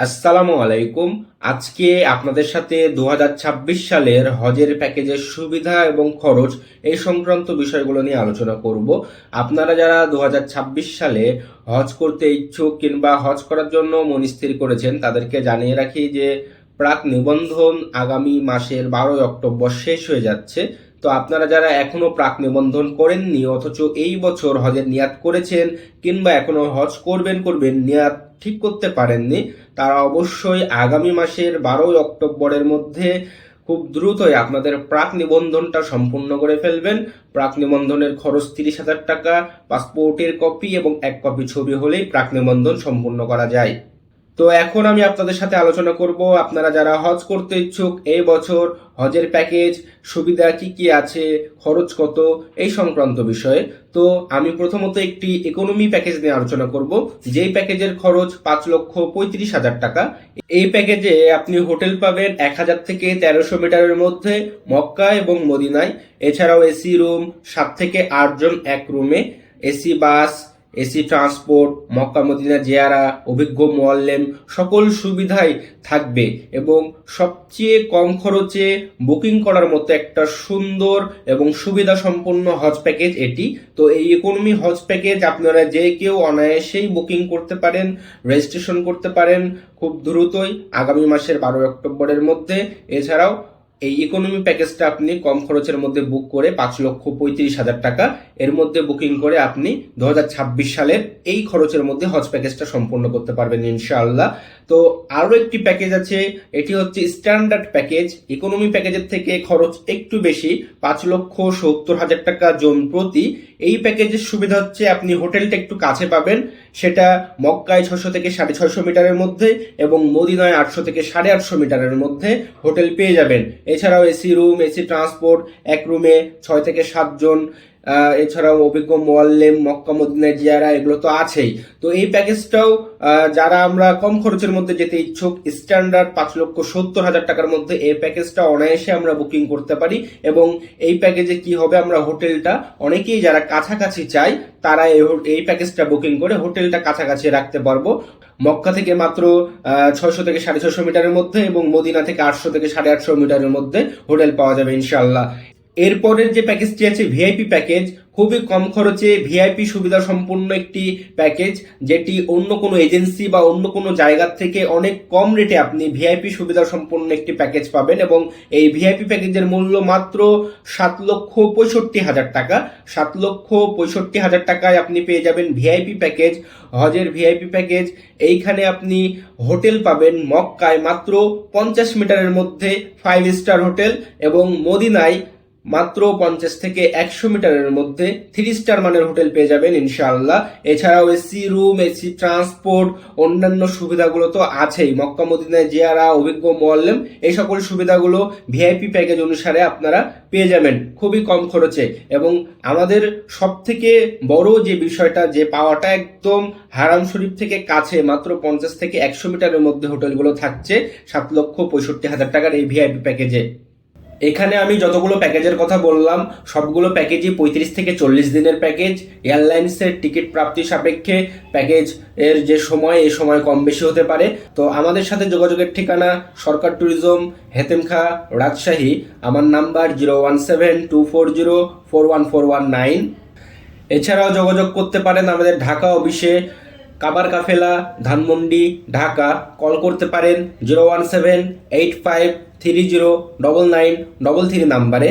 আসসালামু আলাইকুম। আজকে আপনাদের সাথে 2026 সালের হজের প্যাকেজের সুবিধা এবং খরচ এই সংক্রান্ত বিষয়গুলো নিয়ে আলোচনা করব। আপনারা যারা 2026 সালে হজ করতে ইচ্ছুক কিংবা হজ করার জন্য মন স্থির করেছেন, তাদেরকে জানিয়ে রাখি যে প্রাক নিবন্ধন আগামী মাসের 12 অক্টোবর শেষ হয়ে যাচ্ছে। তো আপনারা যারা এখনো প্রাক নিবন্ধন করেননি অথচ এই বছর হজের নিয়াত করেছেন কিংবা এখনো হজ করবেন নিয়াত ঠিক করতে পারেননি, তারা অবশ্যই আগামী মাসের 12 অক্টোবরের মধ্যে খুব দ্রুতই আপনাদের প্রাক নিবন্ধনটা সম্পূর্ণ করে ফেলবেন। প্রাক নিবন্ধনের খরচ 30,000 টাকা। পাসপোর্টের কপি এবং 1 কপি ছবি হলেই প্রাক নিবন্ধন সম্পূর্ণ করা যায়। তো এখন আমি আপনাদের সাথে আলোচনা করব আপনারা যারা হজ করতে ইচ্ছুক এই বছর হজের প্যাকেজ সুবিধা কি কি আছে, খরচ কত, এই সংক্রান্ত বিষয়ে। তো আমি প্রথমত একটি ইকোনমি প্যাকেজ নিয়ে আলোচনা করব, যেই প্যাকেজের খরচ 5,35,000 টাকা। এই প্যাকেজে আপনি হোটেল পাবেন 1000 থেকে 1300 মিটারের মধ্যে মক্কা এবং মদিনায়। এছাড়াও এসি রুম 7 থেকে 8 জন এক রুমে, AC bus, AC transport, Mecca Medina জিয়ারা, অভিজ্ঞ মুআল্লিম, সকল সুবিধাই থাকবে এবং সবচেয়ে কম খরচে বুকিং করার মতো একটা সুন্দর এবং সুবিধা সম্পন্ন হজ প্যাকেজ এটি। তো এই ইকোনমি হজ প্যাকেজ আপনারা যে কেউ অনায়াসেই বুকিং করতে পারেন, রেজিস্ট্রেশন করতে পারেন খুব দ্রুতই আগামী মাসের 12 অক্টোবরের মধ্যে। এছাড়াও এই ইকোনমি প্যাকেজটা আপনি কম খরচের মধ্যে বুক করে 5,35,000 টাকা এর মধ্যে বুকিং করে আপনি 2026 সালের এই খরচের মধ্যে হজ প্যাকেজটা সম্পূর্ণ করতে পারবেন ইনশাআল্লাহ। তো আরো একটি প্যাকেজ আছে, এটি হচ্ছে স্ট্যান্ডার্ড প্যাকেজ। ইকোনমি প্যাকেজের থেকে খরচ একটু বেশি, 5,70,000 টাকা জন প্রতি। এই প্যাকেজের সুবিধা হচ্ছে আপনি হোটেলটা একটু কাছে পাবেন, সেটা মক্কায় 600 থেকে 650 মিটারের মধ্যে এবং মদিনায় 800 থেকে 850 মিটারের মধ্যে হোটেল পেয়ে যাবেন। এছাড়াও এসি রুম, এসি ট্রান্সপোর্ট, এক রুমে 6 থেকে 7 জন, এছাড়াও অভিজ্ঞ মুআল্লিম, মক্কা মদিনা জিয়ারা, এগুলো তো আছেই। তো এই প্যাকেজটাও যারা আমরা কম খরচের মধ্যে যেতে ইচ্ছুক, স্ট্যান্ডার্ড 5,70,000 টাকার মধ্যে এই প্যাকেজটা অনায়াসে আমরা বুকিং করতে পারি। এবং এই প্যাকেজে কি হবে, আমরা হোটেলটা অনেকেই যারা কাছাকাছি চাই তারা এই প্যাকেজটা বুকিং করে হোটেলটা কাছাকাছি রাখতে পারবো। মক্কা থেকে মাত্র 600 থেকে 650 মিটারের মধ্যে এবং মদিনা থেকে 800 থেকে 850 মিটারের মধ্যে হোটেল পাওয়া যাবে ইনশাআল্লাহ। এরপরের যে প্যাকেজটি আছে ভিআইপি প্যাকেজ, খুবই কম খরচে ভিআইপি সুবিধা সম্পন্ন একটি প্যাকেজ, যেটি অন্য কোনো এজেন্সি বা অন্য কোনো জায়গা থেকে অনেক কম রেটে আপনি ভিআইপি সুবিধা সম্পন্ন একটি প্যাকেজ পাবেন। এবং এই ভিআইপি প্যাকেজের মূল্য মাত্র 7,65,000 টাকা। 7,65,000 টাকায় আপনি পেয়ে যাবেন ভিআইপি প্যাকেজ, হজের ভিআইপি প্যাকেজ। এইখানে আপনি হোটেল পাবেন মক্কায় মাত্র 50 মিটারের মধ্যে 5 স্টার হোটেল এবং মদিনায় মাত্র 50 থেকে 100 মিটারের মধ্যে 3 স্টার মানের হোটেল পেয়ে যাবেন ইনশাআল্লাহ। এছাড়াও এসি রুম, এসি ট্রান্সপোর্ট, অন্যান্য সুবিধাগুলো তো আছেই। মক্কা মদিনায় জিয়ারা, অভিজ্ঞ মুআল্লিম, এই সকল সুবিধাগুলো ভিআইপি প্যাকেজ অনুসারে আপনারা পেয়ে যাবেন খুবই কম খরচে। এবং আমাদের সব থেকে বড় যে বিষয়টা, যে পাওয়াটা একদম হারাম শরীফ থেকে কাছে, মাত্র 50 থেকে 100 মিটারের মধ্যে হোটেলগুলো থাকছে 7,65,000 টাকার এই ভিআইপি প্যাকেজে। এখানে আমি যতগুলো প্যাকেজের কথা বললাম সবগুলো প্যাকেজই 35 থেকে 40 দিনের প্যাকেজ। এয়ারলাইন্সের টিকিট প্রাপ্তি সাপেক্ষে প্যাকেজ এর যে সময়, এই সময় কম বেশি হতে পারে। তো আমাদের সাথে যোগাযোগের ঠিকানা সরকার ট্যুরিজম, হেতেমখা, রাজশাহী। আমার নাম্বার 01724041419। এছাড়াও যোগাযোগ করতে পারেন আমাদের ঢাকা অফিসে, কাবার কাফেলা, ধানমন্ডি, ঢাকা। কল করতে পারেন 01785309933 নাম্বারে।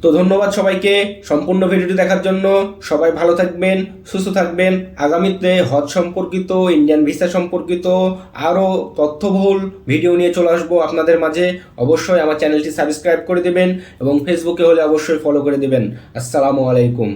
তো ধন্যবাদ সবাইকে সম্পূর্ণ ভিডিওটি দেখার জন্য। সবাই ভালো থাকবেন, সুস্থ থাকবেন। আগামীতে হজ সম্পর্কিত, ইন্ডিয়ান ভিসা সম্পর্কিত আরও তথ্যবহুল ভিডিও নিয়ে চলে আসবো আপনাদের মাঝে। অবশ্যই আমার চ্যানেলটি সাবস্ক্রাইব করে দেবেন এবং ফেসবুকে হলে অবশ্যই ফলো করে দেবেন। আসসালামু আলাইকুম।